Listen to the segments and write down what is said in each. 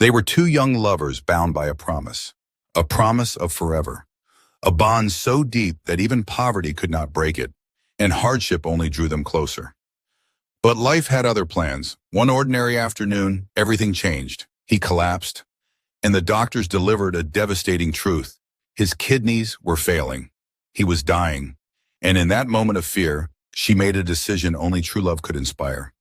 They were two young lovers bound by a promise of forever, a bond so deep that even poverty could not break it, and hardship only drew them closer. But life had other plans. One ordinary afternoon, everything changed. He collapsed, and the doctors delivered a devastating truth. His kidneys were failing. He was dying. And in that moment of fear, she made a decision only true love could inspire.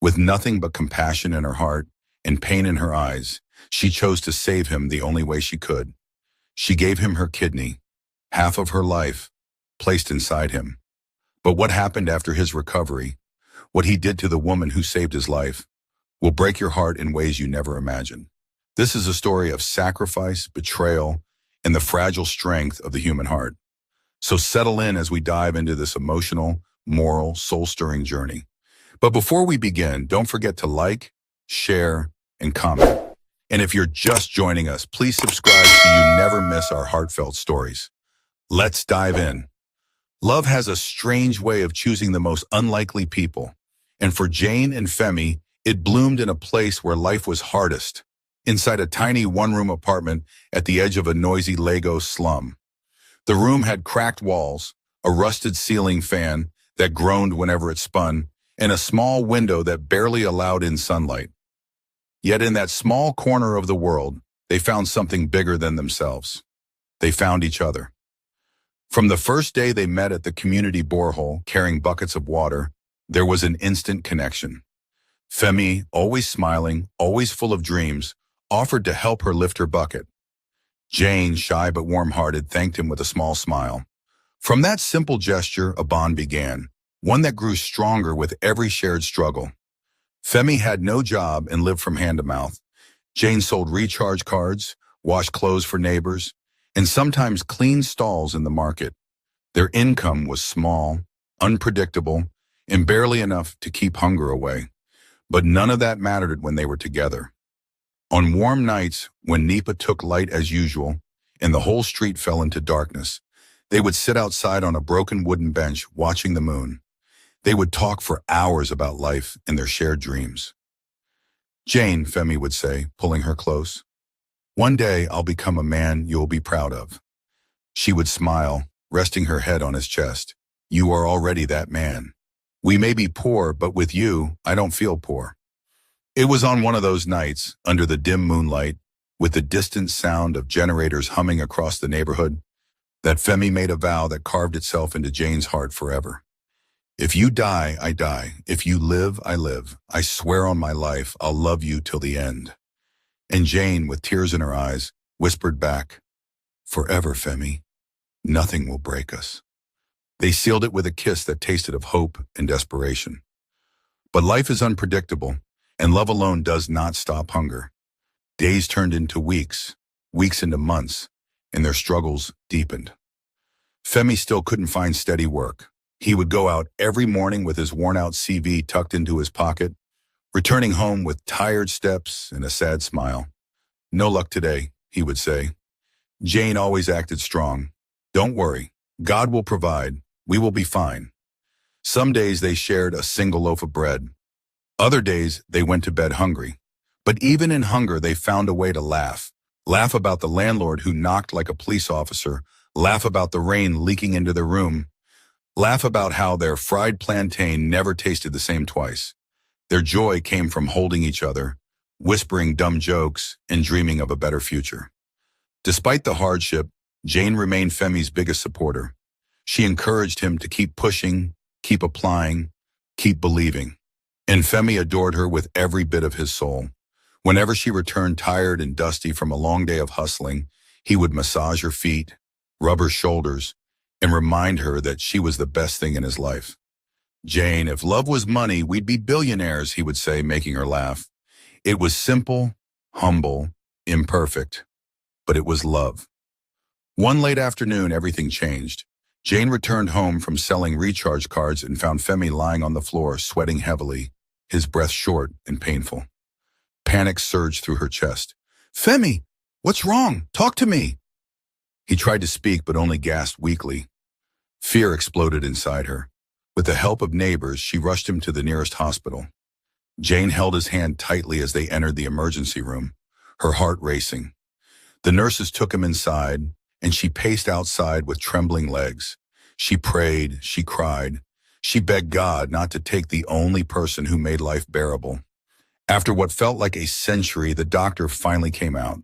With nothing but compassion in her heart and pain in her eyes, she chose to save him the only way she could. She gave him her kidney, half of her life, placed inside him. But what happened after his recovery, what he did to the woman who saved his life, will break your heart in ways you never imagined. This is a story of sacrifice, betrayal, and the fragile strength of the human heart. So settle in as we dive into this emotional, moral, soul-stirring journey. But before we begin, don't forget to like, share, and comment. And if you're just joining us, please subscribe so you never miss our heartfelt stories. Let's dive in. Love has a strange way of choosing the most unlikely people. And for Jane and Femi, it bloomed in a place where life was hardest, inside a tiny one-room apartment at the edge of a noisy Lagos slum. The room had cracked walls, a rusted ceiling fan that groaned whenever it spun, and a small window that barely allowed in sunlight. Yet in that small corner of the world, they found something bigger than themselves. They found each other. From the first day they met at the community borehole, carrying buckets of water, there was an instant connection. Femi, always smiling, always full of dreams, offered to help her lift her bucket. Jane, shy but warm-hearted, thanked him with a small smile. From that simple gesture, a bond began, one that grew stronger with every shared struggle. Femi had no job and lived from hand to mouth. Jane sold recharge cards, washed clothes for neighbors, and sometimes cleaned stalls in the market. Their income was small, unpredictable, and barely enough to keep hunger away. But none of that mattered when they were together. On warm nights, when NEPA took light as usual and the whole street fell into darkness, they would sit outside on a broken wooden bench watching the moon. They would talk for hours about life and their shared dreams. Jane, Femi would say, pulling her close, "One day I'll become a man you'll be proud of." She would smile, resting her head on his chest. "You are already that man. We may be poor, but with you, I don't feel poor." It was on one of those nights, under the dim moonlight, with the distant sound of generators humming across the neighborhood, that Femi made a vow that carved itself into Jane's heart forever. "If you die, I die. If you live, I live. I swear on my life, I'll love you till the end." And Jane, with tears in her eyes, whispered back, "Forever, Femi. Nothing will break us." They sealed it with a kiss that tasted of hope and desperation. But life is unpredictable, and love alone does not stop hunger. Days turned into weeks, weeks into months, and their struggles deepened. Femi still couldn't find steady work. He would go out every morning with his worn-out CV tucked into his pocket, returning home with tired steps and a sad smile. "No luck today," he would say. Jane always acted strong. "Don't worry. God will provide. We will be fine." Some days they shared a single loaf of bread. Other days they went to bed hungry. But even in hunger, they found a way to laugh. Laugh about the landlord who knocked like a police officer. Laugh about the rain leaking into their room. Laugh about how their fried plantain never tasted the same twice. Their joy came from holding each other, whispering dumb jokes, and dreaming of a better future. Despite the hardship, Jane remained Femi's biggest supporter. She encouraged him to keep pushing, keep applying, keep believing. And Femi adored her with every bit of his soul. Whenever she returned tired and dusty from a long day of hustling, he would massage her feet, rub her shoulders, and remind her that she was the best thing in his life. "Jane, if love was money, we'd be billionaires," he would say, making her laugh. It was simple, humble, imperfect, but it was love. One late afternoon, everything changed. Jane returned home from selling recharge cards and found Femi lying on the floor, sweating heavily, his breath short and painful. Panic surged through her chest. "Femi, what's wrong? Talk to me." He tried to speak, but only gasped weakly. Fear exploded inside her. With the help of neighbors, she rushed him to the nearest hospital. Jane held his hand tightly as they entered the emergency room. her heart racing. The nurses took him inside, and she paced outside with trembling legs. She prayed, she cried. She begged God not to take the only person who made life bearable. After what felt like a century, the doctor finally came out.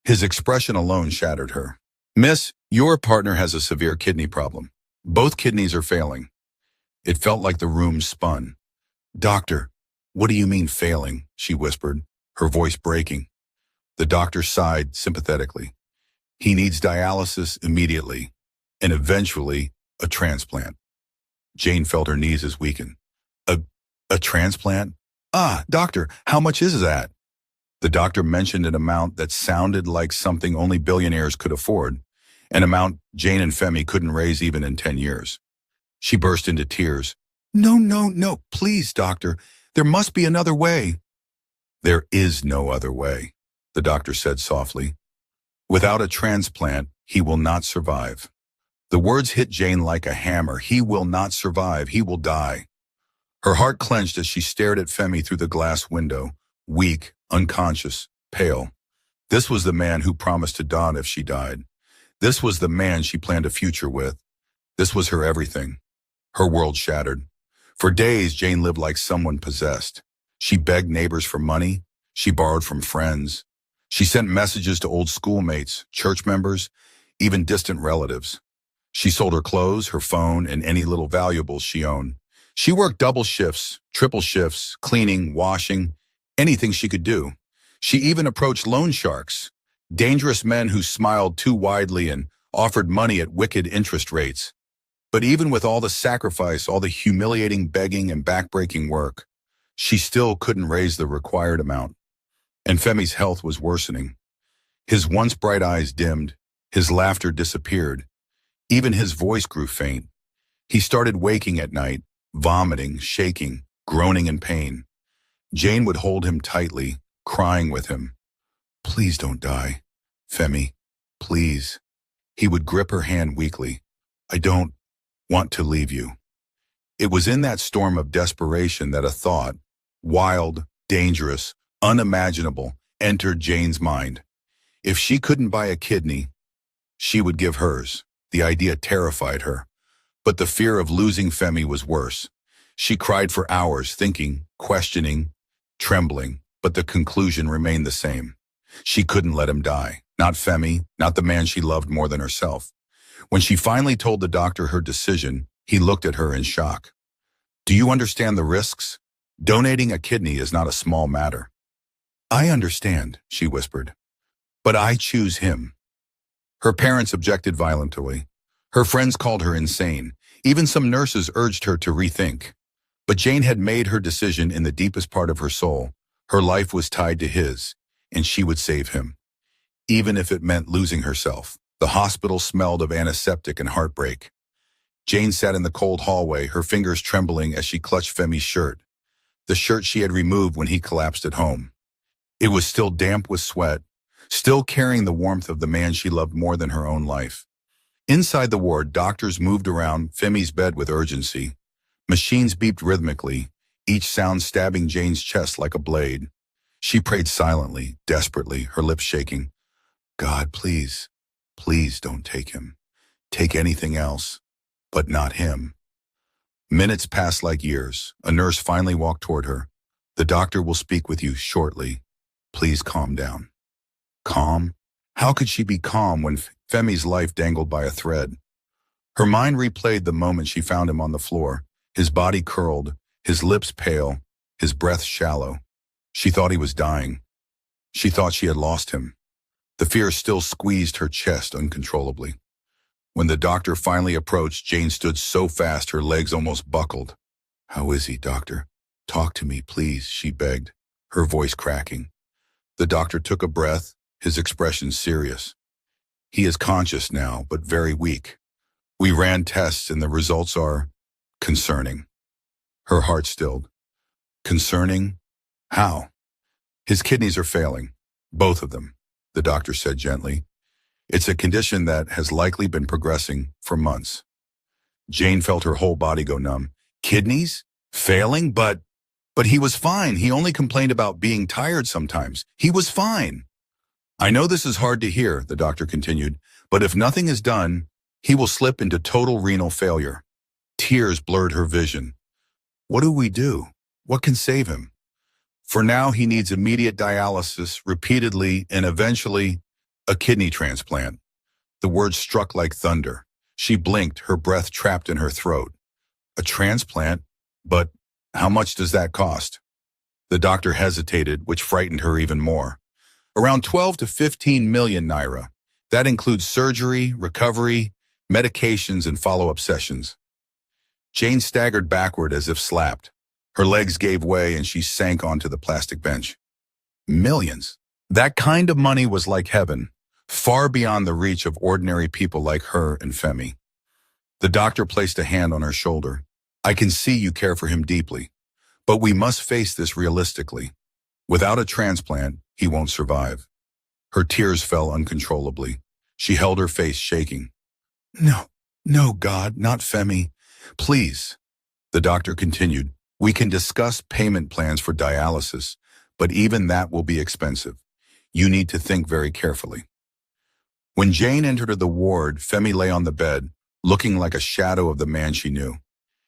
His expression alone shattered her. "Miss, your partner has a severe kidney problem. Both kidneys are failing." It felt like the room spun. "Doctor, what do you mean failing?" she whispered, her voice breaking. The doctor sighed sympathetically. "He needs dialysis immediately, and eventually a transplant." Jane felt her knees weaken. A, a transplant? "Ah, doctor, how much is that?" The doctor mentioned an amount that sounded like something only billionaires could afford, an amount Jane and Femi couldn't raise even in 10 years. She burst into tears. "No, no, no, please, doctor. There must be another way." "There is no other way," the doctor said softly. "Without a transplant, he will not survive." The words hit Jane like a hammer. He will not survive. He will die. Her heart clenched as she stared at Femi through the glass window, weak, unconscious, pale. This was the man who promised to Dawn if she died. This was the man she planned a future with. This was her everything. Her world shattered. For days, Jane lived like someone possessed. She begged neighbors for money. She borrowed from friends. She sent messages to old schoolmates, church members, even distant relatives. She sold her clothes, her phone, and any little valuables she owned. She worked double shifts, triple shifts, cleaning, washing, anything she could do. She even approached loan sharks, dangerous men who smiled too widely and offered money at wicked interest rates. But even with all the sacrifice, all the humiliating begging and backbreaking work, she still couldn't raise the required amount. And Femi's health was worsening. His once bright eyes dimmed, his laughter disappeared. Even his voice grew faint. He started waking at night, vomiting, shaking, groaning in pain. Jane would hold him tightly, crying with him. "Please don't die, Femi, please." He would grip her hand weakly. "I don't want to leave you." It was in that storm of desperation that a thought, wild, dangerous, unimaginable, entered Jane's mind. If she couldn't buy a kidney, she would give hers. The idea terrified her. But the fear of losing Femi was worse. She cried for hours, thinking, questioning, trembling, but the conclusion remained the same. She couldn't let him die. Not Femi, not the man she loved more than herself. When she finally told the doctor her decision, he looked at her in shock. "Do you understand the risks? Donating a kidney is not a small matter." "I understand," she whispered. "But I choose him." Her parents objected violently. Her friends called her insane. Even some nurses urged her to rethink. But Jane had made her decision in the deepest part of her soul. Her life was tied to his, and she would save him. Even if it meant losing herself. The hospital smelled of antiseptic and heartbreak. Jane sat in the cold hallway, her fingers trembling as she clutched Femi's shirt. The shirt she had removed when he collapsed at home. It was still damp with sweat, still carrying the warmth of the man she loved more than her own life. Inside the ward, doctors moved around Femi's bed with urgency. Machines beeped rhythmically, each sound stabbing Jane's chest like a blade. She prayed silently, desperately, her lips shaking. "God, please, please don't take him. Take anything else, but not him." Minutes passed like years. A nurse finally walked toward her. "The doctor will speak with you shortly. Please calm down." Calm? How could she be calm when Femi's life dangled by a thread? Her mind replayed the moment she found him on the floor, his body curled, his lips pale, his breath shallow. She thought he was dying. She thought she had lost him. The fear still squeezed her chest uncontrollably. When the doctor finally approached, Jane stood so fast her legs almost buckled. "How is he, doctor? Talk to me, please," she begged, her voice cracking. The doctor took a breath, his expression serious. "He is conscious now, but very weak. We ran tests and the results are concerning." Her heart stilled. "Concerning? How?" "His kidneys are failing. Both of them," the doctor said gently. "It's a condition that has likely been progressing for months." Jane felt her whole body go numb. Kidneys? Failing? But he was fine. He only complained about being tired sometimes. He was fine. I know this is hard to hear, the doctor continued, but if nothing is done, he will slip into total renal failure. Tears blurred her vision. What do we do? What can save him? For now, he needs immediate dialysis, repeatedly, and eventually, a kidney transplant. The words struck like thunder. She blinked, her breath trapped in her throat. A transplant? But how much does that cost? The doctor hesitated, which frightened her even more. Around 12 to 15 million naira. That includes surgery, recovery, medications, and follow-up sessions. Jane staggered backward as if slapped. Her legs gave way and she sank onto the plastic bench. Millions. That kind of money was like heaven, far beyond the reach of ordinary people like her and Femi. The doctor placed a hand on her shoulder. I can see you care for him deeply, but we must face this realistically. Without a transplant, he won't survive. Her tears fell uncontrollably. She held her face shaking. No, no, God, not Femi. Please. The doctor continued. We can discuss payment plans for dialysis, but even that will be expensive. You need to think very carefully. When Jane entered the ward, Femi lay on the bed, looking like a shadow of the man she knew.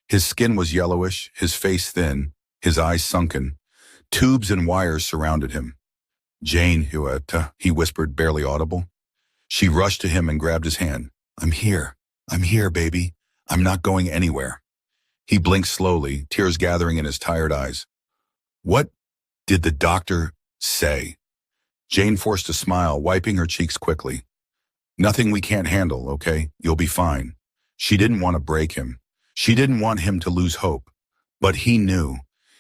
His skin was yellowish, his face thin, his eyes sunken. Tubes and wires surrounded him. Jane, he whispered, barely audible. She rushed to him and grabbed his hand. I'm here, baby. I'm not going anywhere. He blinked slowly, tears gathering in his tired eyes. What did the doctor say? Jane forced a smile, wiping her cheeks quickly. Nothing we can't handle, okay? You'll be fine. She didn't want to break him. She didn't want him to lose hope. But he knew.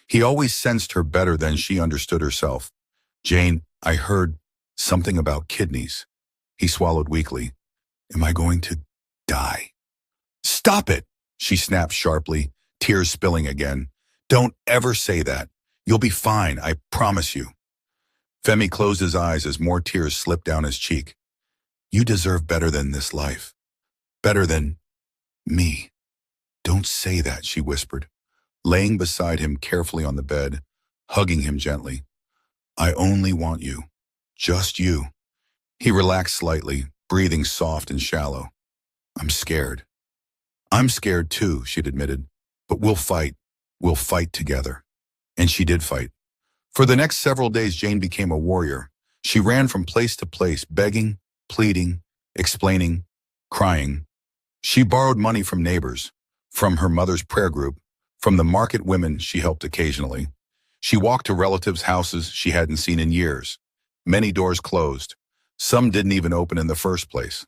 He always sensed her better than she understood herself. Jane, I heard something about kidneys. He swallowed weakly. Am I going to die? Stop it, she snapped sharply, tears spilling again. Don't ever say that. You'll be fine, I promise you. Femi closed his eyes as more tears slipped down his cheek. You deserve better than this life. Better than me. Don't say that, she whispered, laying beside him carefully on the bed, hugging him gently. I only want you. Just you. He relaxed slightly, breathing soft and shallow. I'm scared. I'm scared too, she'd admitted. But we'll fight. We'll fight together. And she did fight. For the next several days, Jane became a warrior. She ran from place to place, begging, pleading, explaining, crying. She borrowed money from neighbors, from her mother's prayer group, from the market women she helped occasionally. She walked to relatives' houses she hadn't seen in years. Many doors closed. Some didn't even open in the first place.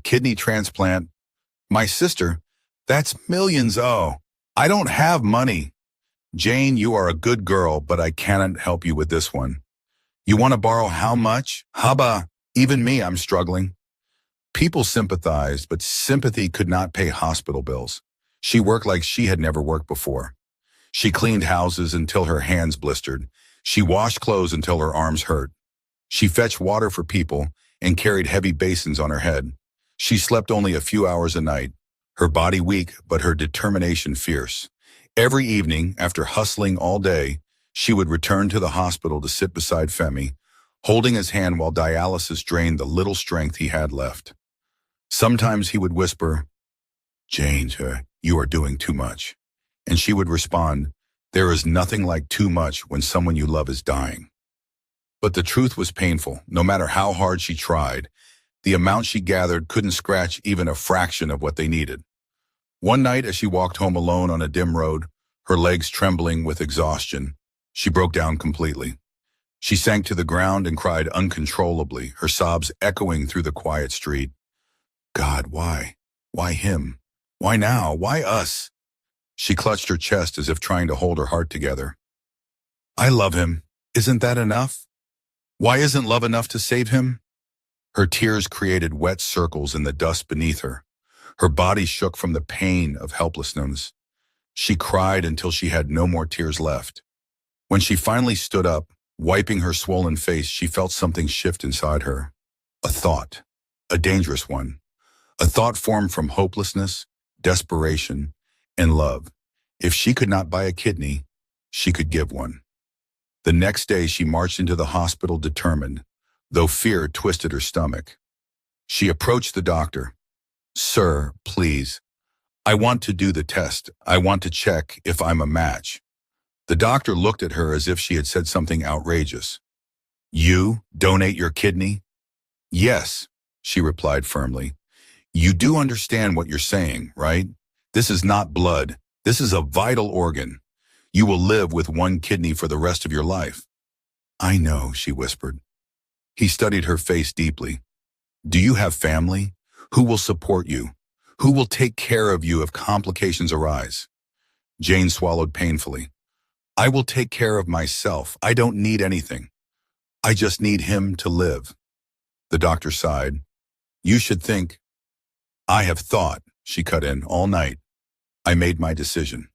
Kidney transplant. My sister, that's millions. Oh, I don't have money. Jane, you are a good girl, but I cannot help you with this one. You want to borrow how much? Haba, even me, I'm struggling. People sympathized, but sympathy could not pay hospital bills. She worked like she had never worked before. She cleaned houses until her hands blistered. She washed clothes until her arms hurt. She fetched water for people and carried heavy basins on her head. She slept only a few hours a night, her body weak, but her determination fierce. Every evening, after hustling all day, she would return to the hospital to sit beside Femi, holding his hand while dialysis drained the little strength he had left. Sometimes he would whisper, Jane, you are doing too much. And she would respond, there is nothing like too much when someone you love is dying. But the truth was painful. No matter how hard she tried, the amount she gathered couldn't scratch even a fraction of what they needed. One night, as she walked home alone on a dim road, her legs trembling with exhaustion, she broke down completely. She sank to the ground and cried uncontrollably, her sobs echoing through the quiet street. God, why? Why him? Why now? Why us? She clutched her chest as if trying to hold her heart together. I love him. Isn't that enough? Why isn't love enough to save him? Her tears created wet circles in the dust beneath her. Her body shook from the pain of helplessness. She cried until she had no more tears left. When she finally stood up, wiping her swollen face, she felt something shift inside her. A thought, a dangerous one. A thought formed from hopelessness, desperation, and love. If she could not buy a kidney, she could give one. The next day, she marched into the hospital determined. though fear twisted her stomach. She approached the doctor. "Sir, please. I want to do the test. I want to check if I'm a match." The doctor looked at her as if she had said something outrageous. "You donate your kidney?" "Yes," she replied firmly. "You do understand what you're saying, right? This is not blood. This is a vital organ. You will live with one kidney for the rest of your life." "I know," she whispered. He studied her face deeply. "Do you have family? Who will support you? Who will take care of you if complications arise?" Jane swallowed painfully. "I will take care of myself. I don't need anything. I just need him to live." The doctor sighed. "You should think." "I have thought," she cut in, "all night. I made my decision."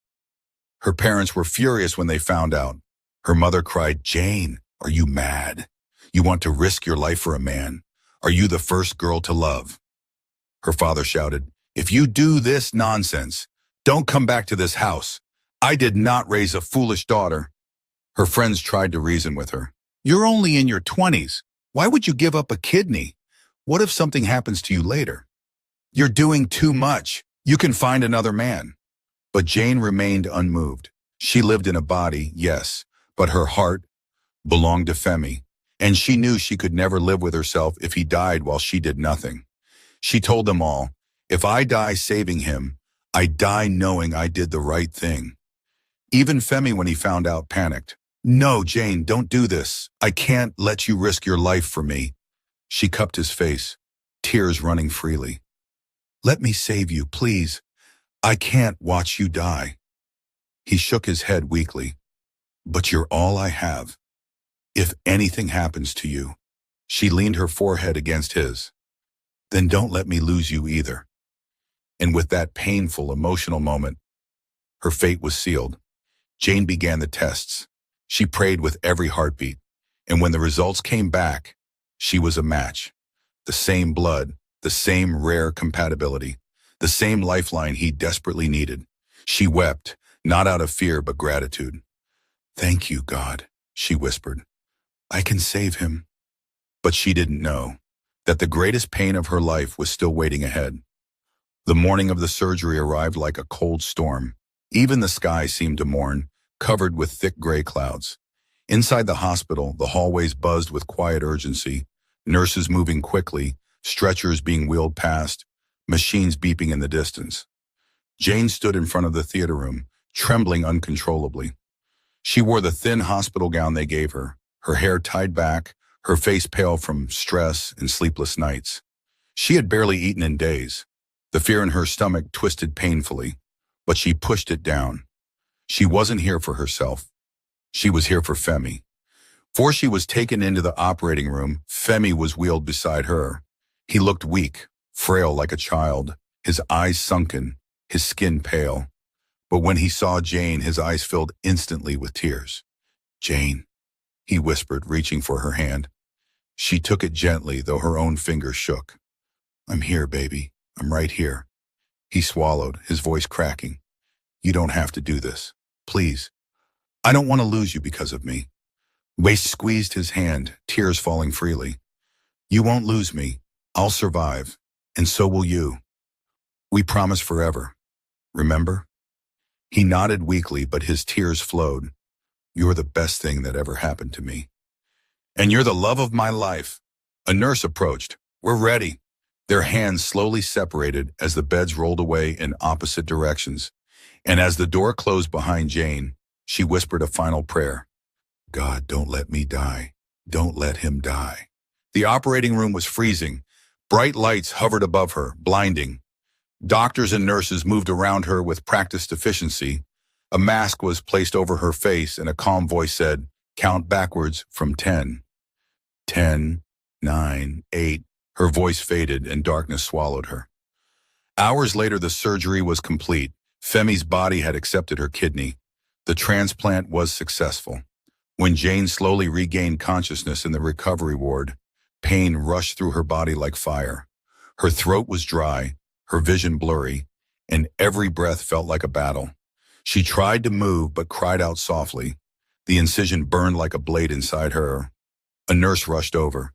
Her parents were furious when they found out. Her mother cried, "Jane, are you mad? You want to risk your life for a man? Are you the first girl to love?" Her father shouted, "If you do this nonsense, don't come back to this house. I did not raise a foolish daughter." Her friends tried to reason with her. "You're only in your 20s. Why would you give up a kidney? What if something happens to you later? You're doing too much. You can find another man." But Jane remained unmoved. She lived in a body, yes, but her heart belonged to Femi, and she knew she could never live with herself if he died while she did nothing. She told them all, "If I die saving him, I die knowing I did the right thing." Even Femi, when he found out, panicked. "No, Jane, don't do this. I can't let you risk your life for me." She cupped his face, tears running freely. "Let me save you, please. I can't watch you die." He shook his head weakly. "But you're all I have. If anything happens to you," she leaned her forehead against his, "then don't let me lose you either." And with that painful, emotional moment, her fate was sealed. Jane began the tests. She prayed with every heartbeat, and when the results came back, she was a match. The same blood, the same rare compatibility, the same lifeline he desperately needed. She wept, not out of fear but gratitude. "Thank you, God," she whispered. "I can save him." But she didn't know that the greatest pain of her life was still waiting ahead. The morning of the surgery arrived like a cold storm. Even the sky seemed to mourn, covered with thick gray clouds. Inside the hospital, the hallways buzzed with quiet urgency, nurses moving quickly, stretchers being wheeled past, machines beeping in the distance. Jane stood in front of the theater room, trembling uncontrollably. She wore the thin hospital gown they gave her hair tied back, her face pale from stress and sleepless nights. She had barely eaten in days. The fear in her stomach twisted painfully, but she pushed it down. She wasn't here for herself. She was here for Femi. Before she was taken into the operating room, Femi was wheeled beside her. He looked weak, frail like a child, his eyes sunken, his skin pale. But when he saw Jane, his eyes filled instantly with tears. "Jane," he whispered, reaching for her hand. She took it gently, though her own fingers shook. "I'm here, baby. I'm right here." He swallowed, his voice cracking. "You don't have to do this. Please. I don't want to lose you because of me." Waste squeezed his hand, tears falling freely. "You won't lose me. I'll survive, and so will you. We promise forever. Remember?" He nodded weakly, but his tears flowed. "You're the best thing that ever happened to me. And you're the love of my life." A nurse approached. "We're ready." Their hands slowly separated as the beds rolled away in opposite directions. And as the door closed behind Jane, she whispered a final prayer. "God, don't let me die. Don't let him die." The operating room was freezing. Bright lights hovered above her, blinding. Doctors and nurses moved around her with practiced efficiency. A mask was placed over her face and a calm voice said, "Count backwards from 10. 10, 9, 8. Her voice faded and darkness swallowed her. Hours later, the surgery was complete. Femi's body had accepted her kidney. The transplant was successful. When Jane slowly regained consciousness in the recovery ward, pain rushed through her body like fire. Her throat was dry, her vision blurry, and every breath felt like a battle. She tried to move but cried out softly. The incision burned like a blade inside her. A nurse rushed over.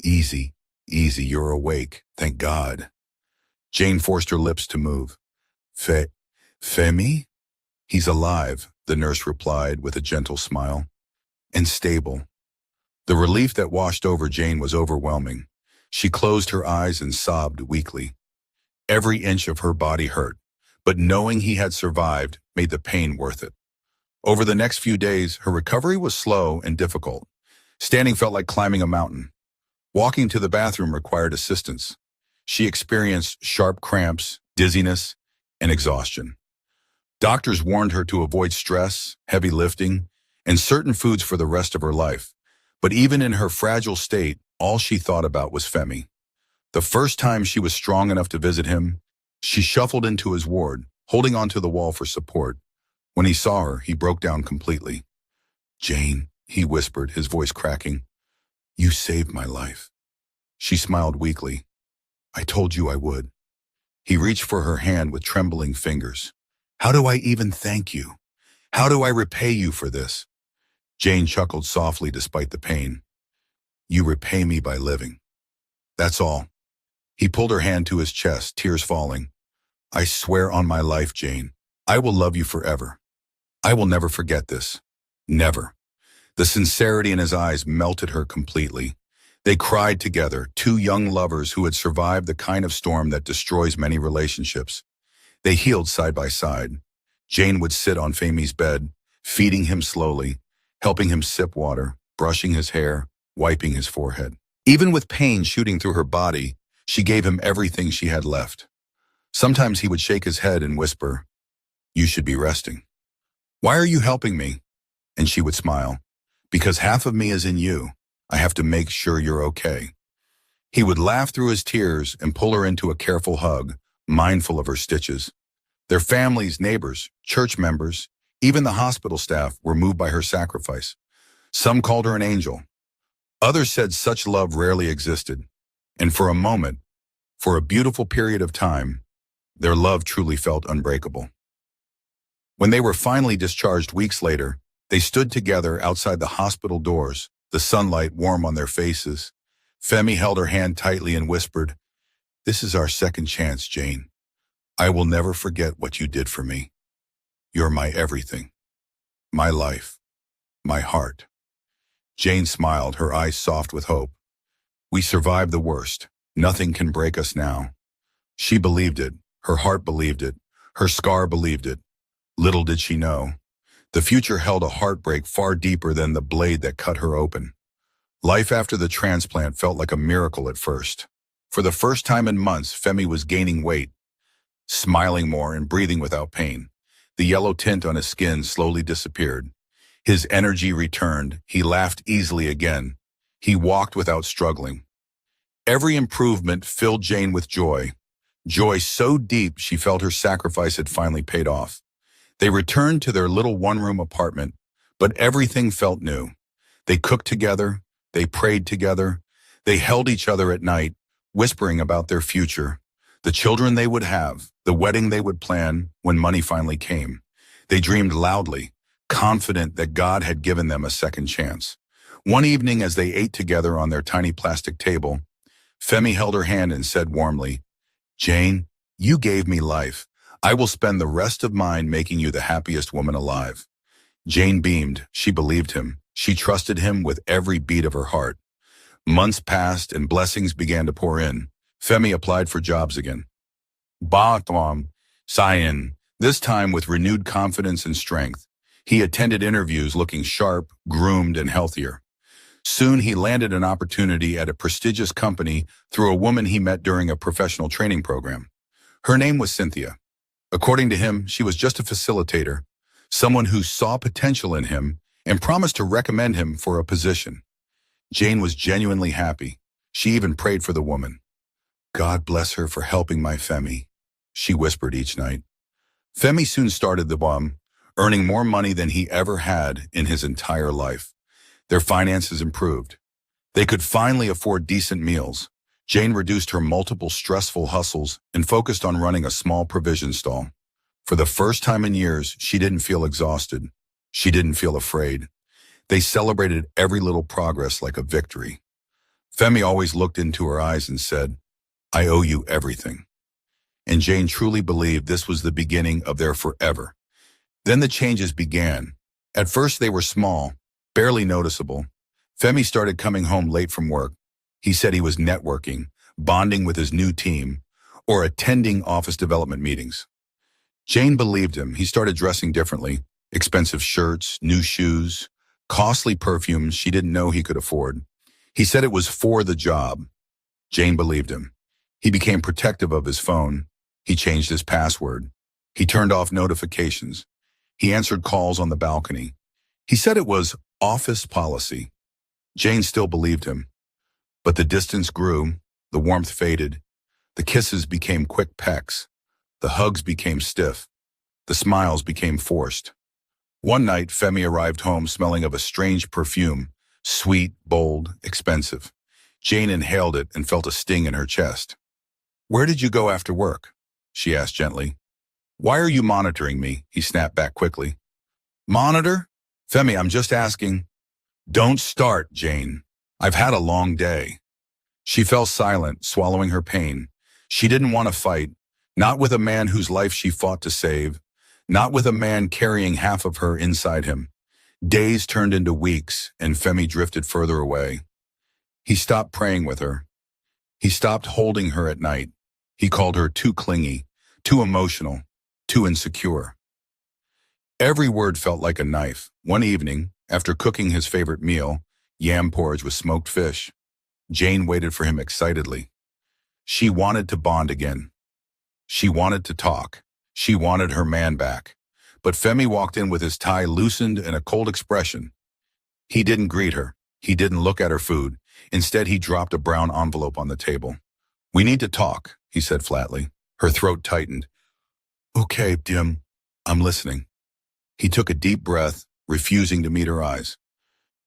Easy, easy, you're awake, thank God. Jane forced her lips to move. Femi? He's alive, the nurse replied with a gentle smile. And stable. The relief that washed over Jane was overwhelming. She closed her eyes and sobbed weakly. Every inch of her body hurt, but knowing he had survived made the pain worth it. Over the next few days, her recovery was slow and difficult. Standing felt like climbing a mountain. Walking to the bathroom required assistance. She experienced sharp cramps, dizziness, and exhaustion. Doctors warned her to avoid stress, heavy lifting, and certain foods for the rest of her life. But even in her fragile state, all she thought about was Femi. The first time she was strong enough to visit him, she shuffled into his ward, holding onto the wall for support. When he saw her, he broke down completely. "Jane," he whispered, his voice cracking, "you saved my life." She smiled weakly. "I told you I would." He reached for her hand with trembling fingers. "How do I even thank you? How do I repay you for this?" Jane chuckled softly despite the pain. "You repay me by living. That's all." He pulled her hand to his chest, tears falling. "I swear on my life, Jane, I will love you forever. I will never forget this. Never." The sincerity in his eyes melted her completely. They cried together, two young lovers who had survived the kind of storm that destroys many relationships. They healed side by side. Jane would sit on Femi's bed, feeding him slowly, helping him sip water, brushing his hair, wiping his forehead. Even with pain shooting through her body, she gave him everything she had left. Sometimes he would shake his head and whisper, "You should be resting." "Why are you helping me?" And she would smile, "Because half of me is in you. I have to make sure you're okay." He would laugh through his tears and pull her into a careful hug, mindful of her stitches. Their families, neighbors, church members, even the hospital staff were moved by her sacrifice. Some called her an angel. Others said such love rarely existed. And for a moment, for a beautiful period of time, their love truly felt unbreakable. When they were finally discharged weeks later, they stood together outside the hospital doors, the sunlight warm on their faces. Femi held her hand tightly and whispered, "This is our second chance, Jane. I will never forget what you did for me. You're my everything, my life, my heart." Jane smiled, her eyes soft with hope. "We survived the worst. Nothing can break us now." She believed it. Her heart believed it. Her scar believed it. Little did she know, the future held a heartbreak far deeper than the blade that cut her open. Life after the transplant felt like a miracle at first. For the first time in months, Femi was gaining weight, smiling more and breathing without pain. The yellow tint on his skin slowly disappeared. His energy returned. He laughed easily again. He walked without struggling. Every improvement filled Jane with joy. Joy so deep she felt her sacrifice had finally paid off. They returned to their little one-room apartment, but everything felt new. They cooked together. They prayed together. They held each other at night, whispering about their future, the children they would have, the wedding they would plan when money finally came. They dreamed loudly, confident that God had given them a second chance. One evening as they ate together on their tiny plastic table, Femi held her hand and said warmly, "Jane, you gave me life. I will spend the rest of mine making you the happiest woman alive." Jane beamed. She believed him. She trusted him with every beat of her heart. Months passed and blessings began to pour in. Femi applied for jobs again. Batom, Sayin, this time with renewed confidence and strength. He attended interviews looking sharp, groomed, and healthier. Soon he landed an opportunity at a prestigious company through a woman he met during a professional training program. Her name was Cynthia. According to him, she was just a facilitator, someone who saw potential in him and promised to recommend him for a position. Jane was genuinely happy. She even prayed for the woman. "God bless her for helping my Femi," she whispered each night. Femi soon started the BUM, earning more money than he ever had in his entire life. Their finances improved. They could finally afford decent meals. Jane reduced her multiple stressful hustles and focused on running a small provision stall. For the first time in years, she didn't feel exhausted. She didn't feel afraid. They celebrated every little progress like a victory. Femi always looked into her eyes and said, I owe you everything. And Jane truly believed this was the beginning of their forever. Then the changes began. At first they were small, barely noticeable. Femi started coming home late from work. He said he was networking, bonding with his new team, or attending office development meetings. Jane believed him. He started dressing differently, expensive shirts, new shoes, costly perfumes she didn't know he could afford. He said it was for the job. Jane believed him. He became protective of his phone. He changed his password. He turned off notifications. He answered calls on the balcony. He said it was office policy. Jane still believed him. But the distance grew, the warmth faded, the kisses became quick pecks, the hugs became stiff, the smiles became forced. One night, Femi arrived home smelling of a strange perfume, sweet, bold, expensive. Jane inhaled it and felt a sting in her chest. Where did you go after work? She asked gently. Why are you monitoring me? He snapped back quickly. Monitor? Femi, I'm just asking. Don't start, Jane. I've had a long day. She fell silent, swallowing her pain. She didn't want to fight, not with a man whose life she fought to save, not with a man carrying half of her inside him. Days turned into weeks, and Femi drifted further away. He stopped praying with her. He stopped holding her at night. He called her too clingy, too emotional, too insecure. Every word felt like a knife. One evening, after cooking his favorite meal, yam porridge with smoked fish, Jane waited for him excitedly. She wanted to bond again. She wanted to talk. She wanted her man back. But Femi walked in with his tie loosened and a cold expression. He didn't greet her. He didn't look at her food. Instead, he dropped a brown envelope on the table. We need to talk, he said flatly. Her throat tightened. Okay, Dim, I'm listening. He took a deep breath, refusing to meet her eyes.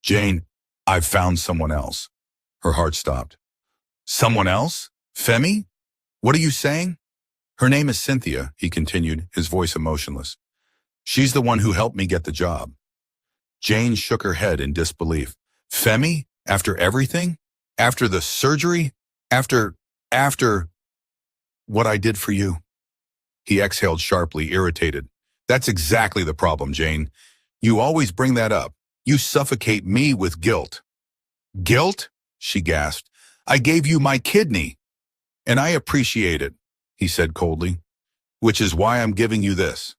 Jane, I've found someone else. Her heart stopped. Someone else? Femi? What are you saying? Her name is Cynthia, he continued, his voice emotionless. She's the one who helped me get the job. Jane shook her head in disbelief. Femi? After everything? After the surgery? After what I did for you? He exhaled sharply, irritated. That's exactly the problem, Jane. You always bring that up. You suffocate me with guilt. Guilt? She gasped. I gave you my kidney. And I appreciate it, he said coldly. Which is why I'm giving you this.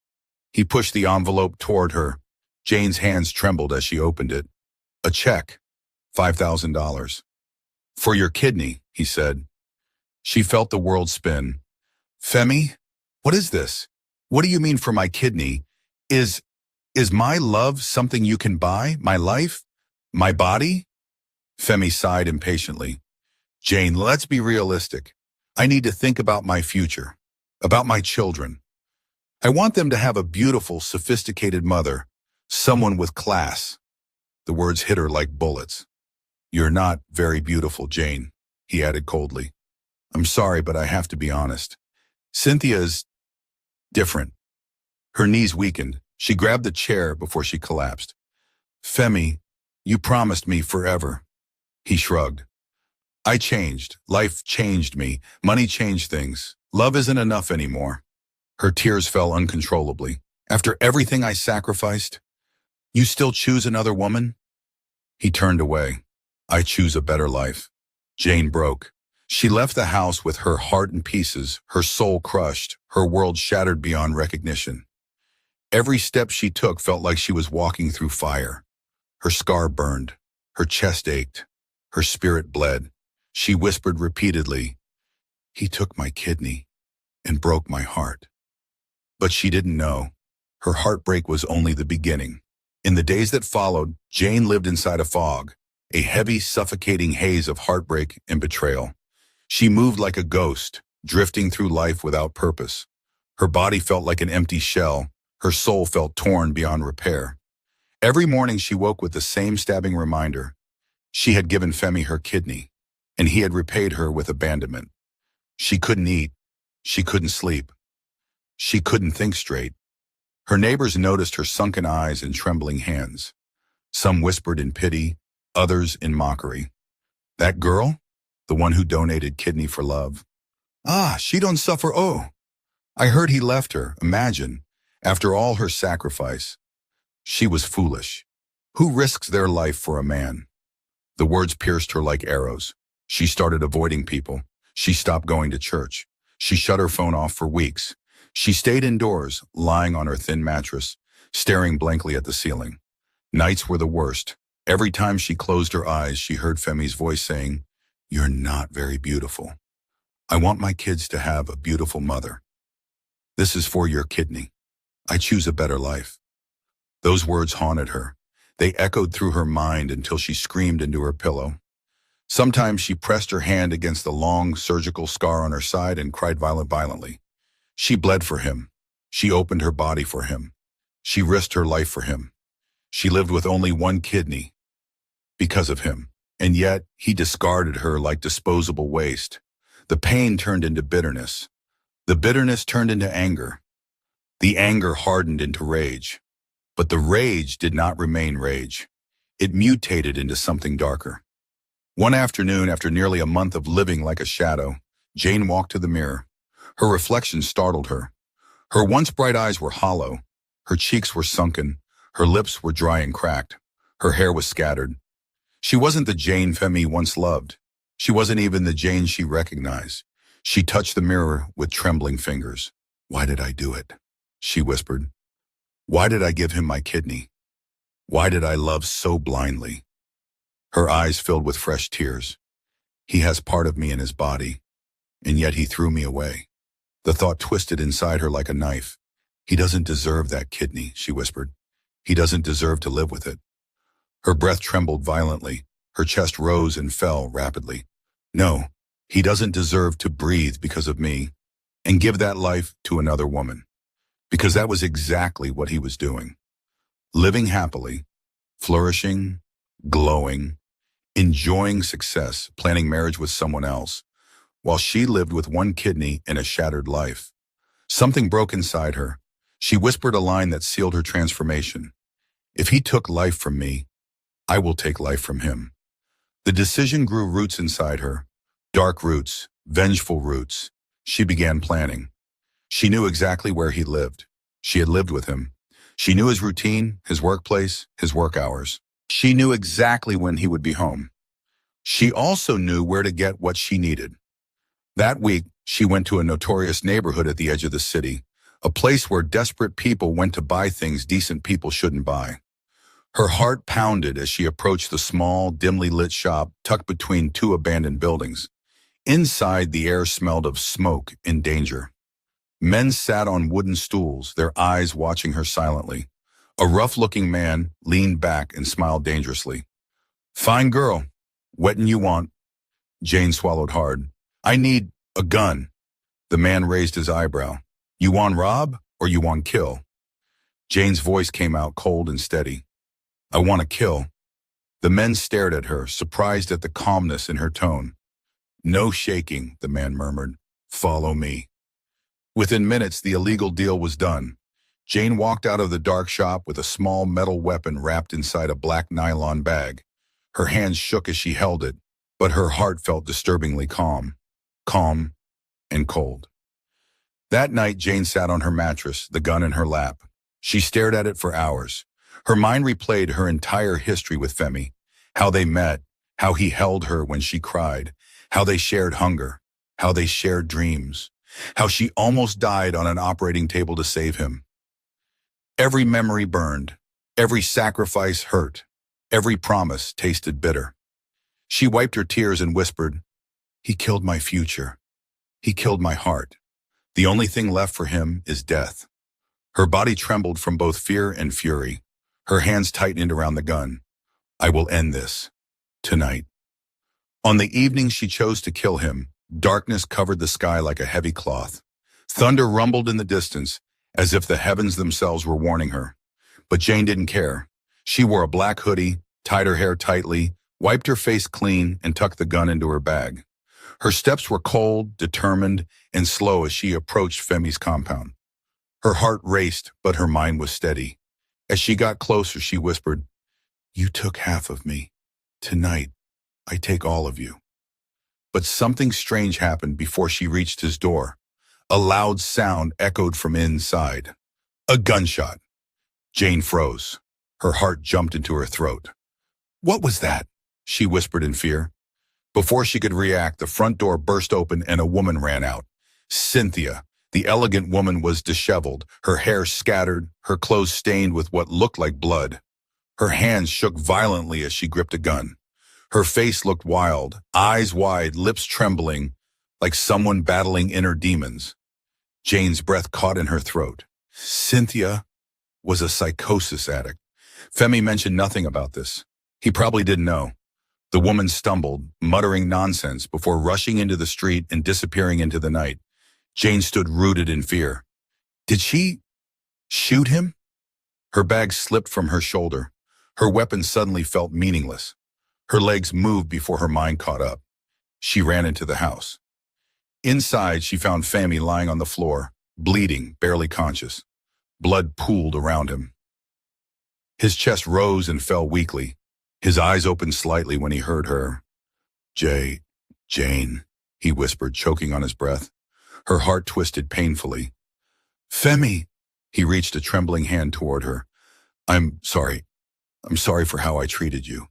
He pushed the envelope toward her. Jane's hands trembled as she opened it. A check. $5,000. For your kidney, he said. She felt the world spin. Femi, what is this? What do you mean for my kidney? Is my love something you can buy? My life? My body? Femi sighed impatiently. Jane, let's be realistic. I need to think about my future, about my children. I want them to have a beautiful, sophisticated mother, someone with class. The words hit her like bullets. You're not very beautiful, Jane, he added coldly. I'm sorry, but I have to be honest. Cynthia's different. Her knees weakened. She grabbed the chair before she collapsed. Femi, you promised me forever. He shrugged. I changed. Life changed me. Money changed things. Love isn't enough anymore. Her tears fell uncontrollably. After everything I sacrificed, you still choose another woman? He turned away. I choose a better life. Jane broke. She left the house with her heart in pieces, her soul crushed, her world shattered beyond recognition. Every step she took felt like she was walking through fire. Her scar burned. Her chest ached. Her spirit bled. She whispered repeatedly, he took my kidney and broke my heart. But she didn't know. Her heartbreak was only the beginning. In the days that followed, Jane lived inside a fog, a heavy, suffocating haze of heartbreak and betrayal. She moved like a ghost, drifting through life without purpose. Her body felt like an empty shell. Her soul felt torn beyond repair. Every morning she woke with the same stabbing reminder. She had given Femi her kidney, and he had repaid her with abandonment. She couldn't eat. She couldn't sleep. She couldn't think straight. Her neighbors noticed her sunken eyes and trembling hands. Some whispered in pity, others in mockery. That girl? the one who donated kidney for love. Ah, she don't suffer, oh. I heard he left her, imagine, after all her sacrifice. She was foolish. Who risks their life for a man? The words pierced her like arrows. She started avoiding people. She stopped going to church. She shut her phone off for weeks. She stayed indoors, lying on her thin mattress, staring blankly at the ceiling. Nights were the worst. Every time she closed her eyes, she heard Femi's voice saying, "You're not very beautiful. I want my kids to have a beautiful mother. This is for your kidney. I choose a better life." Those words haunted her. They echoed through her mind until she screamed into her pillow. Sometimes she pressed her hand against the long surgical scar on her side and cried violently. She bled for him. She opened her body for him. She risked her life for him. She lived with only one kidney because of him. And yet, he discarded her like disposable waste. The pain turned into bitterness. The bitterness turned into anger. The anger hardened into rage. But the rage did not remain rage. It mutated into something darker. One afternoon, after nearly a month of living like a shadow, Jane walked to the mirror. Her reflection startled her. Her once bright eyes were hollow. Her cheeks were sunken. Her lips were dry and cracked. Her hair was scattered. She wasn't the Jane Femi once loved. She wasn't even the Jane she recognized. She touched the mirror with trembling fingers. "Why did I do it?" she whispered. "Why did I give him my kidney? Why did I love so blindly?" Her eyes filled with fresh tears. "He has part of me in his body, and yet he threw me away." The thought twisted inside her like a knife. "He doesn't deserve that kidney," she whispered. "He doesn't deserve to live with it." Her breath trembled violently. Her chest rose and fell rapidly. "No, he doesn't deserve to breathe because of me and give that life to another woman." Because that was exactly what he was doing. Living happily, flourishing, glowing, enjoying success, planning marriage with someone else, while she lived with one kidney in a shattered life. Something broke inside her. She whispered a line that sealed her transformation. "If he took life from me, I will take life from him." The decision grew roots inside her. Dark roots, vengeful roots. She began planning. She knew exactly where he lived. She had lived with him. She knew his routine, his workplace, his work hours. She knew exactly when he would be home. She also knew where to get what she needed. That week, she went to a notorious neighborhood at the edge of the city, a place where desperate people went to buy things decent people shouldn't buy. Her heart pounded as she approached the small, dimly lit shop tucked between two abandoned buildings. Inside, the air smelled of smoke and danger. Men sat on wooden stools, their eyes watching her silently. A rough-looking man leaned back and smiled dangerously. "Fine girl. Wettin' you want?" Jane swallowed hard. "I need a gun." The man raised his eyebrow. "You want rob or you want kill?" Jane's voice came out cold and steady. "I want to kill." The men stared at her, surprised at the calmness in her tone. "No shaking," the man murmured. "Follow me." Within minutes, the illegal deal was done. Jane walked out of the dark shop with a small metal weapon wrapped inside a black nylon bag. Her hands shook as she held it, but her heart felt disturbingly calm. Calm and cold. That night, Jane sat on her mattress, the gun in her lap. She stared at it for hours. Her mind replayed her entire history with Femi, how they met, how he held her when she cried, how they shared hunger, how they shared dreams, how she almost died on an operating table to save him. Every memory burned, every sacrifice hurt, every promise tasted bitter. She wiped her tears and whispered, "He killed my future. He killed my heart. The only thing left for him is death." Her body trembled from both fear and fury. Her hands tightened around the gun. "I will end this. Tonight." On the evening she chose to kill him, darkness covered the sky like a heavy cloth. Thunder rumbled in the distance, as if the heavens themselves were warning her. But Jane didn't care. She wore a black hoodie, tied her hair tightly, wiped her face clean, and tucked the gun into her bag. Her steps were cold, determined, and slow as she approached Femi's compound. Her heart raced, but her mind was steady. As she got closer, she whispered, "You took half of me. Tonight, I take all of you." But something strange happened before she reached his door. A loud sound echoed from inside. A gunshot. Jane froze. Her heart jumped into her throat. "What was that?" she whispered in fear. Before she could react, the front door burst open and a woman ran out. Cynthia. The elegant woman was disheveled, her hair scattered, her clothes stained with what looked like blood. Her hands shook violently as she gripped a gun. Her face looked wild, eyes wide, lips trembling, like someone battling inner demons. Jane's breath caught in her throat. Cynthia was a psychosis addict. Femi mentioned nothing about this. He probably didn't know. The woman stumbled, muttering nonsense before rushing into the street and disappearing into the night. Jane stood rooted in fear. Did she shoot him? Her bag slipped from her shoulder. Her weapon suddenly felt meaningless. Her legs moved before her mind caught up. She ran into the house. Inside, she found Femi lying on the floor, bleeding, barely conscious. Blood pooled around him. His chest rose and fell weakly. His eyes opened slightly when he heard her. Jane, he whispered, choking on his breath. Her heart twisted painfully. Femi! He reached a trembling hand toward her. I'm sorry. I'm sorry for how I treated you.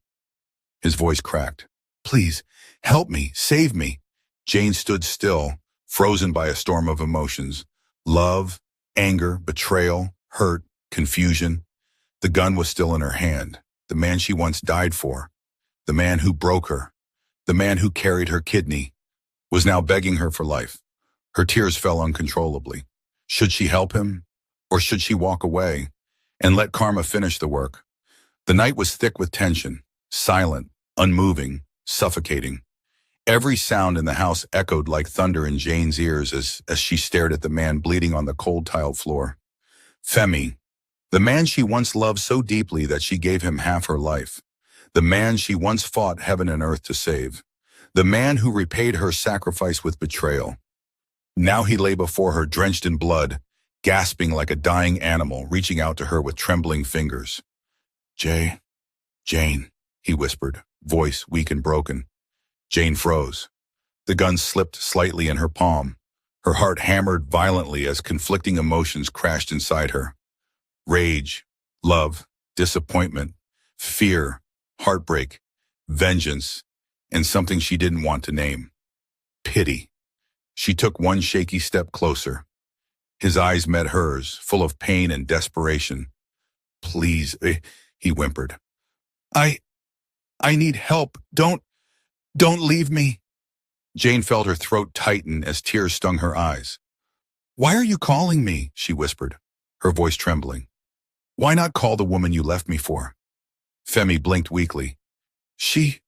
His voice cracked. Please, help me, save me. Jane stood still, frozen by a storm of emotions. Love, anger, betrayal, hurt, confusion. The gun was still in her hand. The man she once died for. The man who broke her. The man who carried her kidney. Was now begging her for life. Her tears fell uncontrollably. Should she help him? Or should she walk away and let karma finish the work? The night was thick with tension, silent, unmoving, suffocating. Every sound in the house echoed like thunder in Jane's ears as she stared at the man bleeding on the cold tiled floor. Femi, the man she once loved so deeply that she gave him half her life. The man she once fought heaven and earth to save. The man who repaid her sacrifice with betrayal. Now he lay before her drenched in blood, gasping like a dying animal, reaching out to her with trembling fingers. Jane, he whispered, voice weak and broken. Jane froze. The gun slipped slightly in her palm. Her heart hammered violently as conflicting emotions crashed inside her. Rage, love, disappointment, fear, heartbreak, vengeance, and something she didn't want to name. Pity. She took one shaky step closer. His eyes met hers, full of pain and desperation. Please, he whimpered. I need help. Don't leave me. Jane felt her throat tighten as tears stung her eyes. Why are you calling me? She whispered, her voice trembling. Why not call the woman you left me for? Femi blinked weakly. She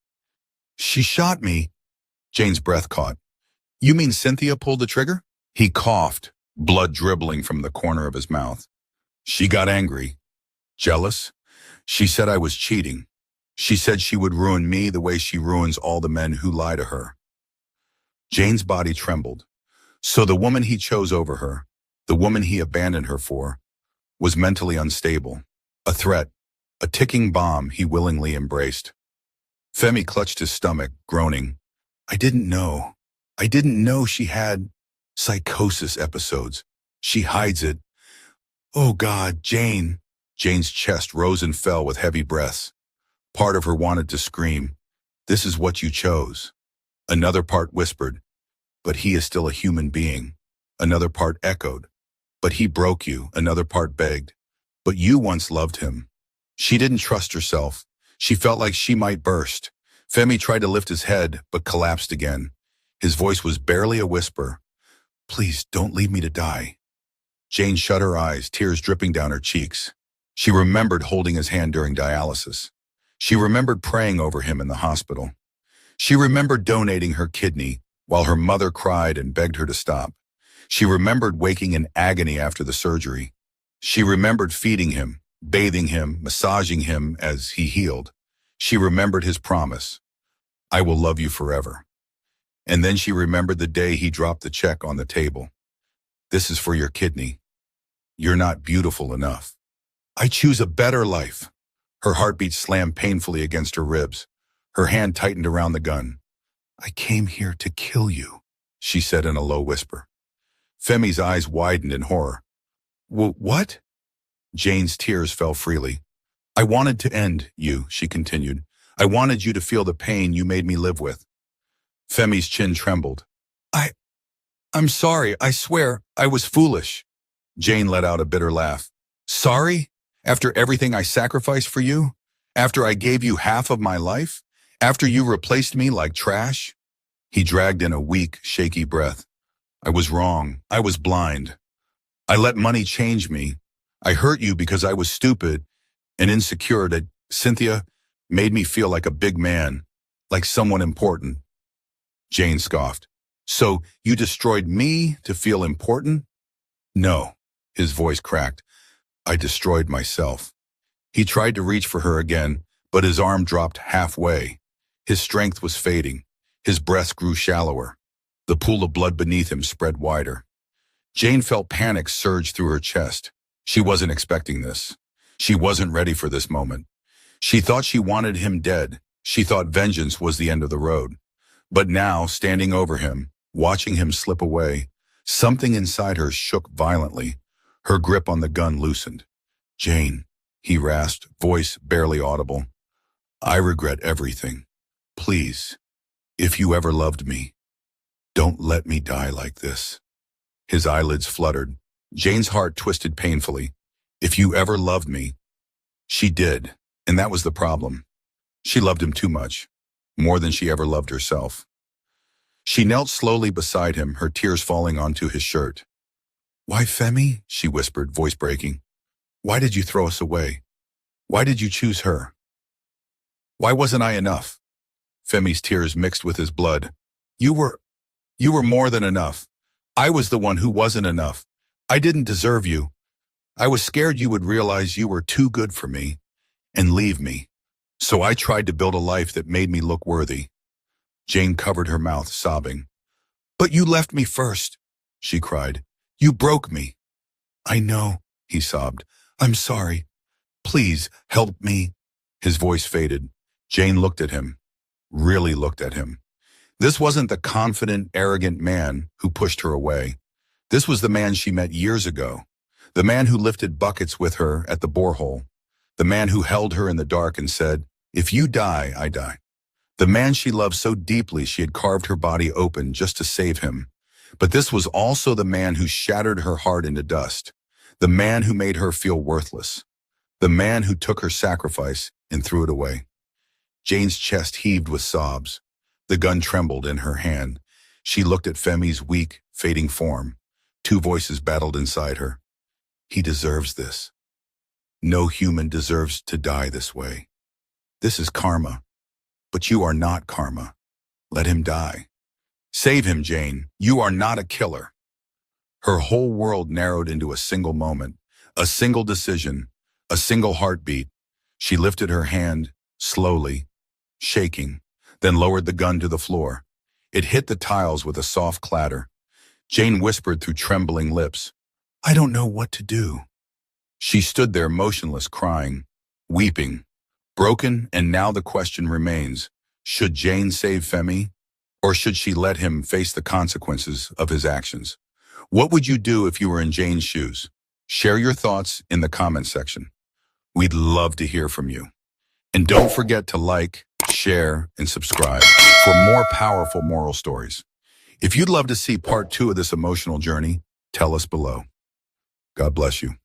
shot me. Jane's breath caught. You mean Cynthia pulled the trigger? He coughed, blood dribbling from the corner of his mouth. She got angry. Jealous? She said I was cheating. She said she would ruin me the way she ruins all the men who lie to her. Jane's body trembled. So the woman he chose over her, the woman he abandoned her for, was mentally unstable. A threat, a ticking bomb he willingly embraced. Femi clutched his stomach, groaning. I didn't know she had psychosis episodes. She hides it. Oh God, Jane. Jane's chest rose and fell with heavy breaths. Part of her wanted to scream, this is what you chose. Another part whispered, but he is still a human being. Another part echoed, but he broke you. Another part begged, but you once loved him. She didn't trust herself. She felt like she might burst. Femi tried to lift his head, but collapsed again. His voice was barely a whisper. Please don't leave me to die. Jane shut her eyes, tears dripping down her cheeks. She remembered holding his hand during dialysis. She remembered praying over him in the hospital. She remembered donating her kidney while her mother cried and begged her to stop. She remembered waking in agony after the surgery. She remembered feeding him, bathing him, massaging him as he healed. She remembered his promise, I will love you forever. And then she remembered the day he dropped the check on the table. This is for your kidney. You're not beautiful enough. I choose a better life. Her heartbeat slammed painfully against her ribs. Her hand tightened around the gun. I came here to kill you, she said in a low whisper. Femi's eyes widened in horror. What? Jane's tears fell freely. I wanted to end you, she continued. I wanted you to feel the pain you made me live with. Femi's chin trembled. I'm sorry, I swear, I was foolish. Jane let out a bitter laugh. Sorry? After everything I sacrificed for you? After I gave you half of my life? After you replaced me like trash? He dragged in a weak, shaky breath. I was wrong. I was blind. I let money change me. I hurt you because I was stupid and insecure that Cynthia made me feel like a big man, like someone important. Jane scoffed. So you destroyed me to feel important? No, his voice cracked. I destroyed myself. He tried to reach for her again, but his arm dropped halfway. His strength was fading. His breath grew shallower. The pool of blood beneath him spread wider. Jane felt panic surge through her chest. She wasn't expecting this. She wasn't ready for this moment. She thought she wanted him dead. She thought vengeance was the end of the road. But now, standing over him, watching him slip away, something inside her shook violently. Her grip on the gun loosened. Jane, he rasped, voice barely audible. I regret everything. Please, if you ever loved me, don't let me die like this. His eyelids fluttered. Jane's heart twisted painfully. If you ever loved me, she did, and that was the problem. She loved him too much, more than she ever loved herself. She knelt slowly beside him, her tears falling onto his shirt. Why, Femi? She whispered, voice breaking. Why did you throw us away? Why did you choose her? Why wasn't I enough? Femi's tears mixed with his blood. You were more than enough. I was the one who wasn't enough. I didn't deserve you. I was scared you would realize you were too good for me and leave me. So I tried to build a life that made me look worthy. Jane covered her mouth, sobbing. But you left me first, she cried. You broke me. I know, he sobbed. I'm sorry. Please help me. His voice faded. Jane looked at him, really looked at him. This wasn't the confident, arrogant man who pushed her away. This was the man she met years ago. The man who lifted buckets with her at the borehole. The man who held her in the dark and said, if you die, I die. The man she loved so deeply she had carved her body open just to save him. But this was also the man who shattered her heart into dust. The man who made her feel worthless. The man who took her sacrifice and threw it away. Jane's chest heaved with sobs. The gun trembled in her hand. She looked at Femi's weak, fading form. Two voices battled inside her. He deserves this. No human deserves to die this way. This is karma. But you are not karma. Let him die. Save him, Jane. You are not a killer. Her whole world narrowed into a single moment, a single decision, a single heartbeat. She lifted her hand, slowly, shaking, then lowered the gun to the floor. It hit the tiles with a soft clatter. Jane whispered through trembling lips, I don't know what to do. She stood there motionless, crying, weeping, broken, and now the question remains, should Jane save Femi, or should she let him face the consequences of his actions? What would you do if you were in Jane's shoes? Share your thoughts in the comment section. We'd love to hear from you. And don't forget to like, share, and subscribe for more powerful moral stories. If you'd love to see part 2 of this emotional journey, tell us below. God bless you.